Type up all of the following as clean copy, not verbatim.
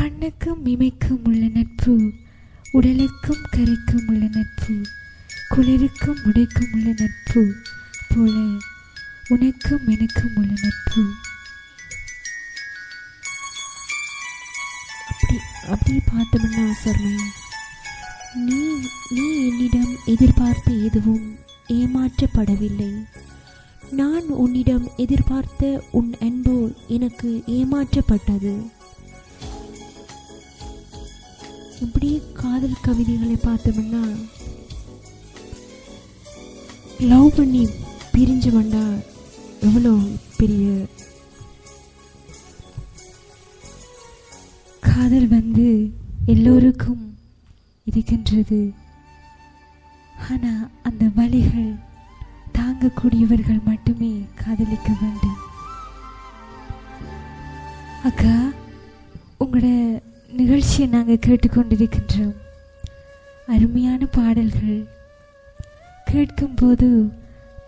கண்ணுக்கும் இமைக்கும் உள்ள நட்பு, உடலுக்கும் கரைக்கும் உள்ள நட்பு, குளிருக்கும் உடைக்கும் உள்ள நட்பு போல உனக்கும் எனக்கும் உள்ள நட்பு. அப்படி பார்த்தோம்னா சர்மே, நீ என்னிடம் எதிர்பார்த்த எதுவும் ஏமாற்றப்படவில்லை. நான் உன்னிடம் எதிர்பார்த்த உன் அன்போ எனக்கு ஏமாற்றப்பட்டது. இப்படி காதல் கவிதைகளை பார்த்தோம்னா, லவ் பண்ணி பிரிஞ்சவன்டா எவ்வளோ பெரிய காதல் எல்லோருக்கும் இருக்கின்றது. ஆனால் அந்த வலிகள் தாங்கக்கூடியவர்கள் மட்டுமே காதலிக்க வேண்டும். அக்கா, உங்களோட நிகழ்ச்சியை நாங்கள் கேட்டுக்கொண்டிருக்கின்றோம். அருமையான பாடல்கள் கேட்கும்போது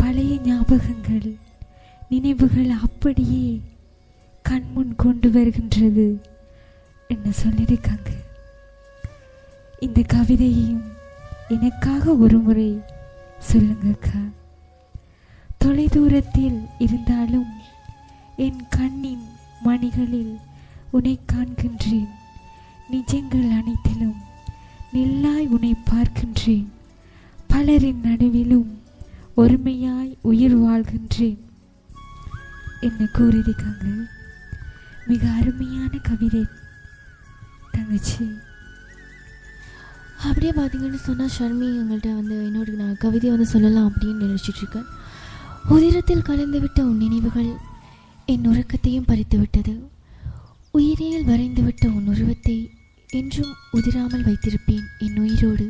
பழைய ஞாபகங்கள், நினைவுகள் அப்படியே கண்முன் கொண்டு வருகின்றது என்ன சொல்லியிருக்காங்க. இந்த கவிதையையும் எனக்காக ஒரு முறை சொல்லுங்கக்கா. தொலைதூரத்தில் இருந்தாலும் என் கண்ணின் மணிகளில் உன்னை காண்கின்றேன். நிஜங்கள் அனைத்திலும் நில்லாய் உன்னை பார்க்கின்றேன். பலரின் நடுவிலும் ஒருமையாய் உயிர் வாழ்கின்றேன் என்ன கூறியிருக்காங்க. மிக அருமையான கவிதை தங்கச்சி. அப்படியே பார்த்தீங்கன்னு சொன்னால் ஷர்மி எங்கள்கிட்ட என்னோட நான் கவிதையை சொல்லலாம் அப்படின்னு நினைச்சிட்ருக்கேன். உதிரத்தில் கலந்துவிட்ட உன் நினைவுகள் என் உறக்கத்தையும் பறித்து விட்டது. உயிரில் வரைந்துவிட்ட உன் உருவத்தை என்றும் உதிராமல் வைத்திருப்பேன் என் உயிரோடு.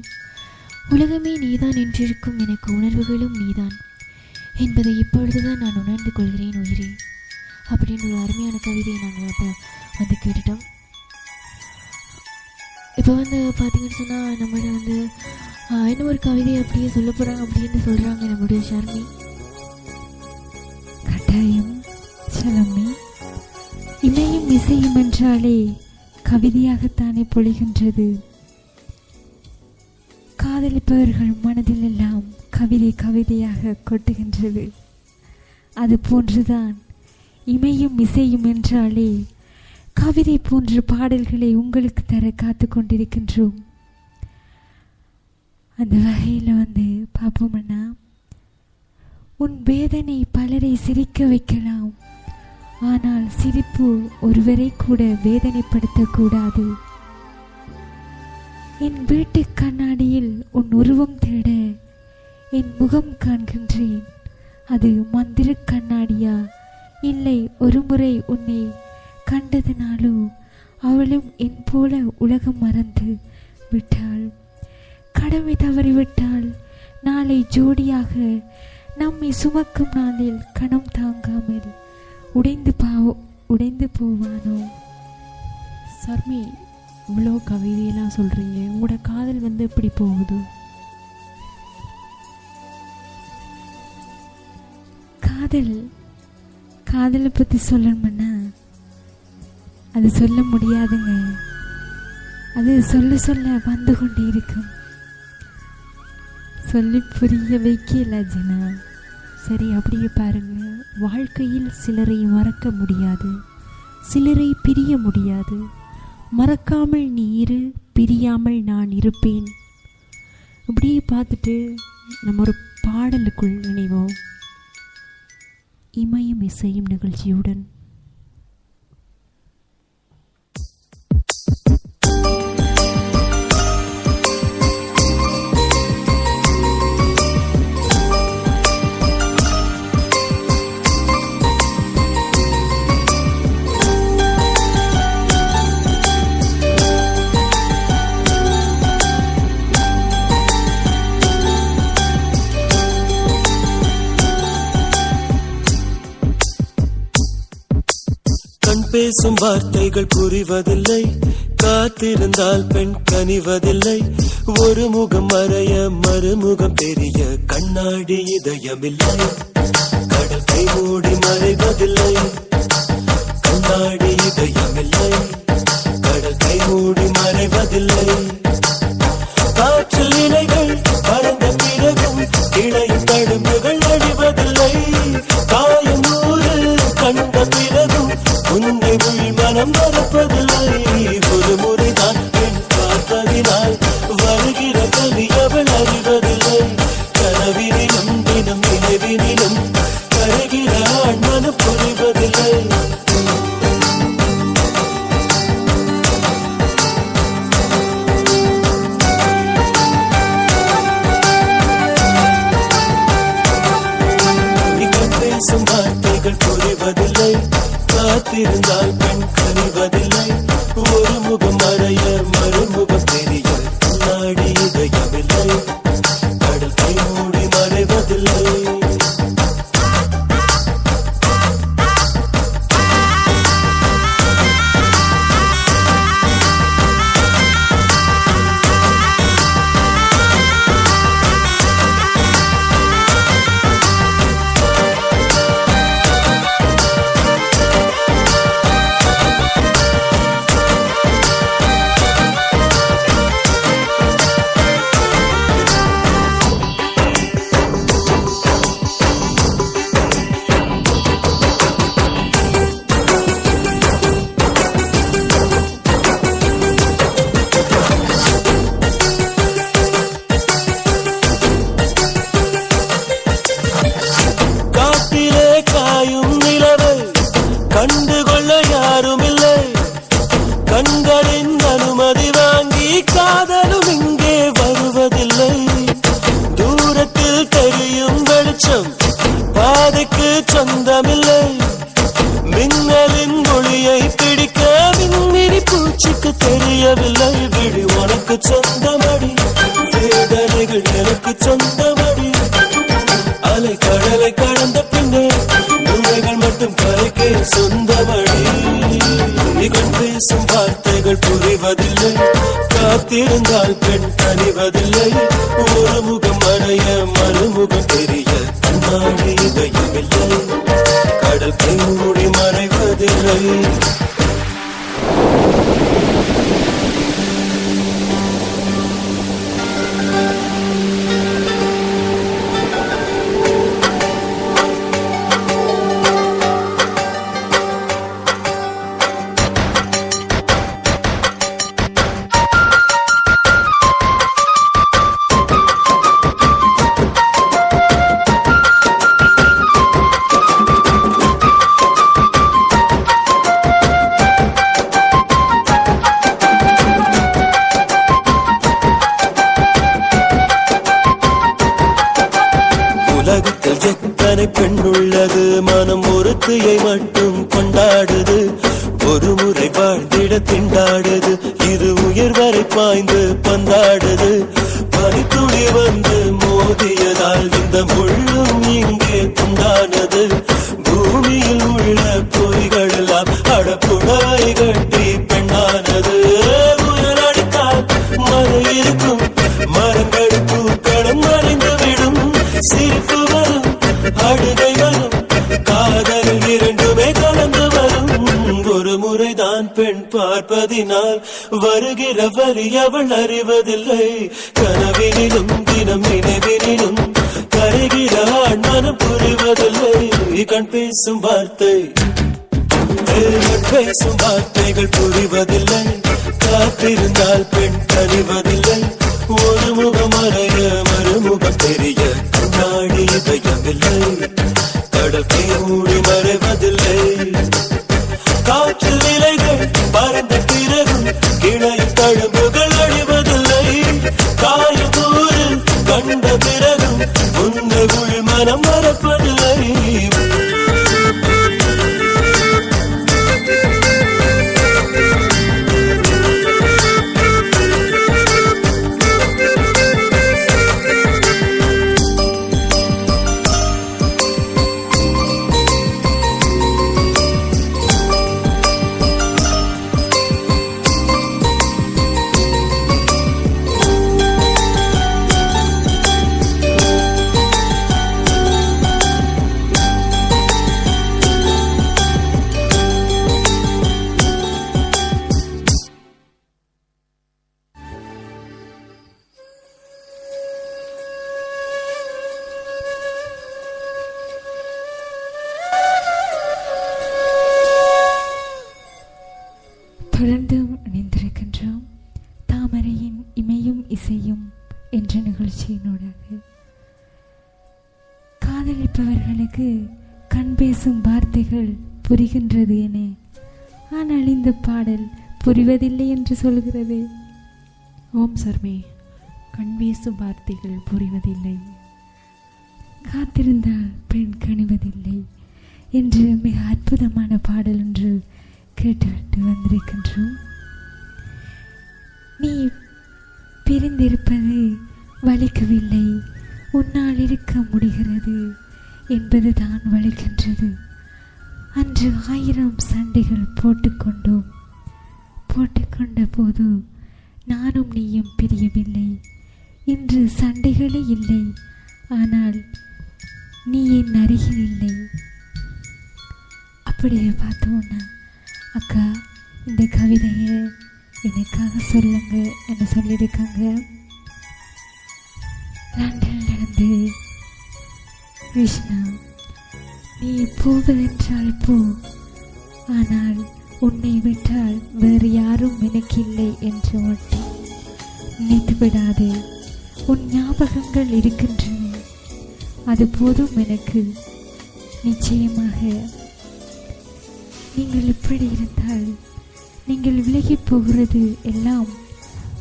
உலகமே நீதான் என்றிருக்கும் எனக்கு உணர்வுகளும் நீதான் என்பதை இப்பொழுதுதான் நான் உணர்ந்து கொள்கிறேன் உயிரே அப்படின்னு ஒரு அருமையான கவிதையை நாங்கள் அப்போ கேட்டுட்டோம். இப்போ பார்த்தீங்கன்னு சொன்னால் நம்மளோட இன்னும் ஒரு கவிதை அப்படியே சொல்ல போகிறாங்க அப்படின்னு சொல்கிறாங்க நம்முடைய ஷர்மி. கட்டாயம் செலமே. இணையும் இசையும் என்றாலே கவிதையாகத்தானே பொழிகின்றது. காதலிப்பவர்கள் மனதில் எல்லாம் கவிதையாக கொட்டுகின்றது. அது போன்றுதான் இமையும் இசையும் என்றாலே கவிதை போன்ற பாடல்களை உங்களுக்கு தர காத்து கொண்டிருக்கின்றோம். அந்த வகையில் பார்ப்போம்னா, உன் வேதனை பலரை சிரிக்க வைக்கலாம், ஆனால் சிரிப்பு ஒருவரை கூட வேதனைப்படுத்தக்கூடாது. என் வீட்டு கண்ணாடியில் உன் உருவம் தேட என் முகம் காண்கின்றேன். அது மந்திர கண்ணாடியா, இல்லை ஒருமுறை உன்னை கண்டதனாலோ அவளும் என் போல உலகம் மறந்து விட்டாள். கடமை தவறிவிட்டாள். நாளை ஜோடியாக நம்மை சுமக்கும் நாளில் கணம் தாங்காமல் உடைந்து போவானோ. சர்மி, இவ்வளோ கவிதையெல்லாம் சொல்கிறீங்க, உங்களோட காதல் எப்படி போகுது? காதலை பற்றி சொல்லணும்னா அது சொல்ல முடியாதுங்க. அது சொல்ல வந்து கொண்டே இருக்கும். சொல்லி புரிய வைக்கல ஜனா. சரி, அப்படியே பாருங்க. வாழ்க்கையில் சிலரை மறக்க முடியாது, சிலரை பிரிய முடியாது. மறக்காமல் நீ இரு, பிரியாமல் நான் இருப்பேன். இப்படியே பார்த்துட்டு நம்ம ஒரு பாடலுக்குள் இணைவோம். இமையும் இசையும் நிகழ்ச்சியுடன். பேசும் வார்த்தைகள் புரிவதில்லை, காத்திருந்தால் பெண் கனிவதில்லை. ஒரு முகம் மறைய மறுமுகம் தெரிய கண்ணாடி இதயமில்லை. கடல் கை மூடி மறைவதில்லை, கண்ணாடி இதயமில்லை. கடல் கை வருவதில்லை. காற்றில் இலைகள் பறந்த பிறகும் இடையின் தழும்புகள் அழிவதில்லை. காயம் நூறு கண்ட பிறகும் உன்னை உள் மனம் மறப்பதில்லை. ஒரு முறைதான் பெண் பார்த்ததினால் வருகிற கவி அவள் அறிவதில்லை. கனவினிலும் தினம் நினைவினிலும் கருகிற ஆண் மனம் புரிவதில்லை. வார்த்தைகள் புரிவதில்லை. காத்திருந்தால் பெண் கனிவதில்லை. ஒரு முகம் மறைய மறுமுகம் தெரிய நாடி இதயமில்லை. கடல் கை மூடி மறைவதில்லை. கண்டுகொள்ள யாரும் இல்லை. கண்களின் அனுமதி வாங்கி காதலும் இங்கே வருவதில்லை. தூரத்தில் தெரியும் வெளிச்சம் பாதைக்கு சொந்தமில்லை. மின்னலின் ஒளியை பிடிக்க மின்மினி பூச்சிக்கு தெரியவில்லை. விழி உனக்கு சொந்தமடி, வேதனைகள் எனக்கு சொந்தமடி. அலை கடலை கடந்த பின்னே நுழைகள் மட்டும் கரைக்கே சொந்தமடி. கண் பேசும் வார்த்தைகள் புரிவதில்லை. காத்திருந்தால் பெண் கனிவதில்லை. ஒரு முகம் அடைய மறுமுகம் தெரிய கண்ணாடி இதயமில்லை. கடல் கை மூடி மறைவதில்லை. உலகத்தில் எத்தனை பெண் உள்ளது, மனம் ஒருத்தியை மட்டும் கொண்டாடுது. ஒரு முறை வாழ்ந்திட திண்டாடுது, இது உயிர் வரை பாய்ந்து பந்தாடுது. பனித்துளி வந்து மோதியதால் இந்த முள்ளும் இங்கே துண்டானது. பூமியில் உள்ள பொய்கள் எல்லாம் அடப்புடவை கட்டி பெண்ணானது. உயர் அடித்தால் மறு இருக்கும், மரங்கள் பூக்களும் மறைந்து விடும். சிரிப்பு வரும், அழுகை வரும், காதல் இரண்டுமே கலந்து வரும். ஒரு முறைதான் பெண் பார்ப்பதினால் வருகிற வரி அவள் அறிவதில்லை. கனவினிலும் தினம் நினைவினிலும் கரைகிற ஆண் மனம் புரிவதில்லை. கண் பேசும் வார்த்தை பேசும் வார்த்தைகள் புரிவதில்லை. காத்திருந்தால் பெண் கனிவதில்லை. ஒரு முகம் அறைய மறுமுகம் தெரிய கண்ணாடி இதயமில்லை. கடல் கை மூடி மறைவதில்லை. காற்றில் இலைகள் பறந்த பிறகும் கிளையின் தழும்புகள் அழிவதில்லை. காயம் கூறு கண்ட பிறகும் உன்னை உள் மனம் மறப்பதில்லை. தொடர்ந்தும் இணைந்திருக்கின்றோம் தாமரையின் இமையும் இசையும் என்ற நிகழ்ச்சியினூடாக. காதலிப்பவர்களுக்கு கண் பேசும் வார்த்தைகள் புரிகின்றது என, ஆனால் இந்த பாடல் புரிவதில்லை என்று சொல்கிறது. ஓம் சர்மே, கண் பேசும் வார்த்தைகள் புரிவதில்லை, காத்திருந்தால் பெண் கணிவதில்லை என்று மிக அற்புதமான பாடல் ஒன்று கேட்டுவிட்டு வந்திருக்கின்றோம். நீ பிரிந்திருப்பது வலிக்கவில்லை, உன்னால் இருக்க முடிகிறது என்பதுதான் வலிக்கின்றது. அன்று 1000 சண்டைகள் போட்டுக்கொண்ட போது நானும் நீயும் பிரியவில்லை. இன்று சண்டைகளே இல்லை, ஆனால் நீ என் அருகில் இல்லை. அப்படியே பார்த்தோன்னா அக்கா இந்த கவிதையை எனக்காக சொல்லுங்க என்று சொல்லியிருக்காங்க. லண்டனிலிருந்து கிருஷ்ணா, நீ போவதென்றால் போ, ஆனால் உன்னை விட்டால் வேறு யாரும் எனக்கு இல்லை என்று மட்டும் நினைத்து விடாதே. உன் ஞாபகங்கள் இருக்கின்றன, அது போதும் எனக்கு. நிச்சயமாக நீங்கள் இப்படி இருந்தால் நீங்கள் விலகி போகிறது எல்லாம்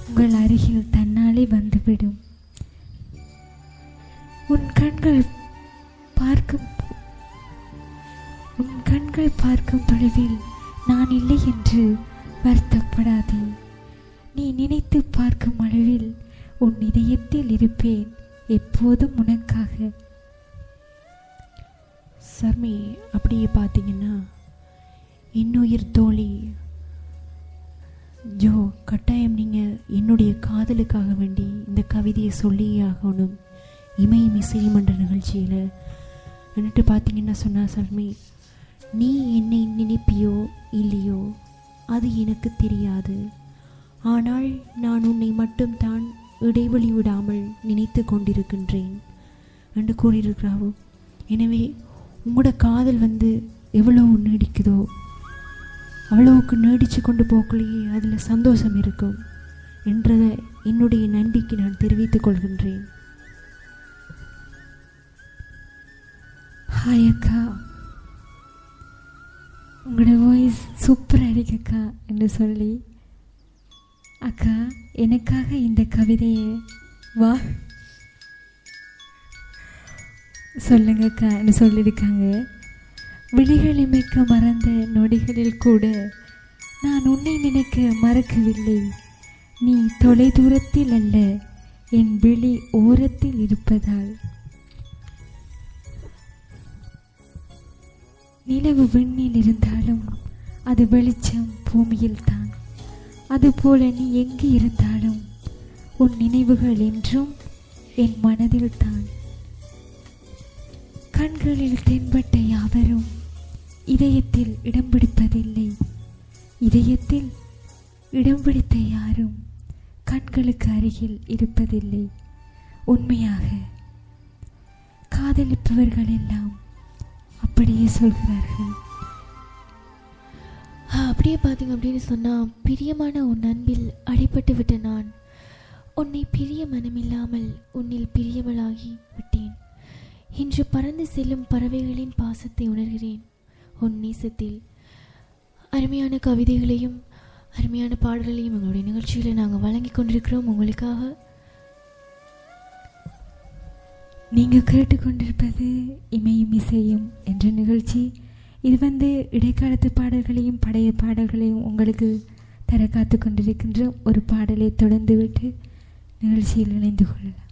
உங்கள் அருகில் தன்னாலே வந்துவிடும். உன் கண்கள் பார்க்கும் தொலைவில் நான் இல்லை என்று வருத்தப்படாதே. நீ நினைத்து பார்க்கும் அளவில் உன் இதயத்தில் இருப்பேன் எப்போதும் உனக்காக. சர்மி, அப்படியே பார்த்தீங்கன்னா இன்னுயிர் தோழி ஜோ, கட்டாயம் நீங்கள் என்னுடைய காதலுக்காக வேண்டி இந்த கவிதையை சொல்லியே ஆகணும். இமையும் இசையும் என்ற நிகழ்ச்சியில் என்னட்டு பார்த்தீங்கன்னா சொன்னா, சர்மி, நீ என்னை நினைப்பியோ இல்லையோ அது எனக்கு தெரியாது, ஆனால் நான் உன்னை மட்டும்தான் இடைவெளி விடாமல் நினைத்து கொண்டிருக்கின்றேன் என்று கூறியிருக்கிறாவோ. எனவே உங்களோட காதல் எவ்வளவு நீடிக்குதோ அவ்வளவுக்கு நீடிச்சு கொண்டு போக்கலையே அதில் சந்தோஷம் இருக்கும் என்றதை என்னுடைய நம்பிக்கை நான் தெரிவித்துக் கொள்கின்றேன். ஹாய் அக்கா, உங்களோட வாய்ஸ் சூப்பராக இருக்குக்கா என்று சொல்லி, அக்கா எனக்காக இந்த கவிதையை சொல்லுங்கக்கா என்று சொல்லியிருக்காங்க. விழிகள் இமைக்க மறந்த நொடிகளில் கூட நான் உன்னை நினைக்க மறக்கவில்லை. நீ தொலை தூரத்தில் அல்ல, என் விழி ஓரத்தில் இருப்பதால். நிலவு விண்ணில் இருந்தாலும் அது வெளிச்சம் பூமியில் தான். அதுபோல நீ எங்கு இருந்தாலும் உன் நினைவுகள் என்றும் என் மனதில் தான். கண்களில் தென்பட்ட யாவரும் இதயத்தில் இடம் பிடிப்பதில்லை, இதயத்தில் இடம் பிடித்த யாரும் கண்களுக்கு அருகில் இருப்பதில்லை. உண்மையாக காதலிப்பவர்கள் எல்லாம் அப்படியே சொல்கிறார்கள். அப்படியே பார்த்தீங்க அப்படின்னு சொன்னால், பிரியமான உன் அன்பில் அடைப்பட்டு விட்ட நான் உன்னை பிரிய மனமில்லாமல் உன்னில் பிரியவளாகி விட்டேன். இன்று பறந்து செல்லும் பறவைகளின் பாசத்தை உணர்கிறேன். உன் நேசத்தில் அருமையான கவிதைகளையும் அருமையான பாடல்களையும் எங்களுடைய நிகழ்ச்சியில் நாங்கள் வழங்கி கொண்டிருக்கிறோம் உங்களுக்காக. நீங்கள் கேட்டுக்கொண்டிருப்பது இமையும் இசையும் என்ற நிகழ்ச்சி. இது இடைக்காலத்து பாடல்களையும் பழைய பாடல்களையும் உங்களுக்கு தர காத்து கொண்டிருக்கின்ற ஒரு பாடலை தொடர்ந்து விட்டு நிகழ்ச்சியில் இணைந்து கொள்ளலாம்.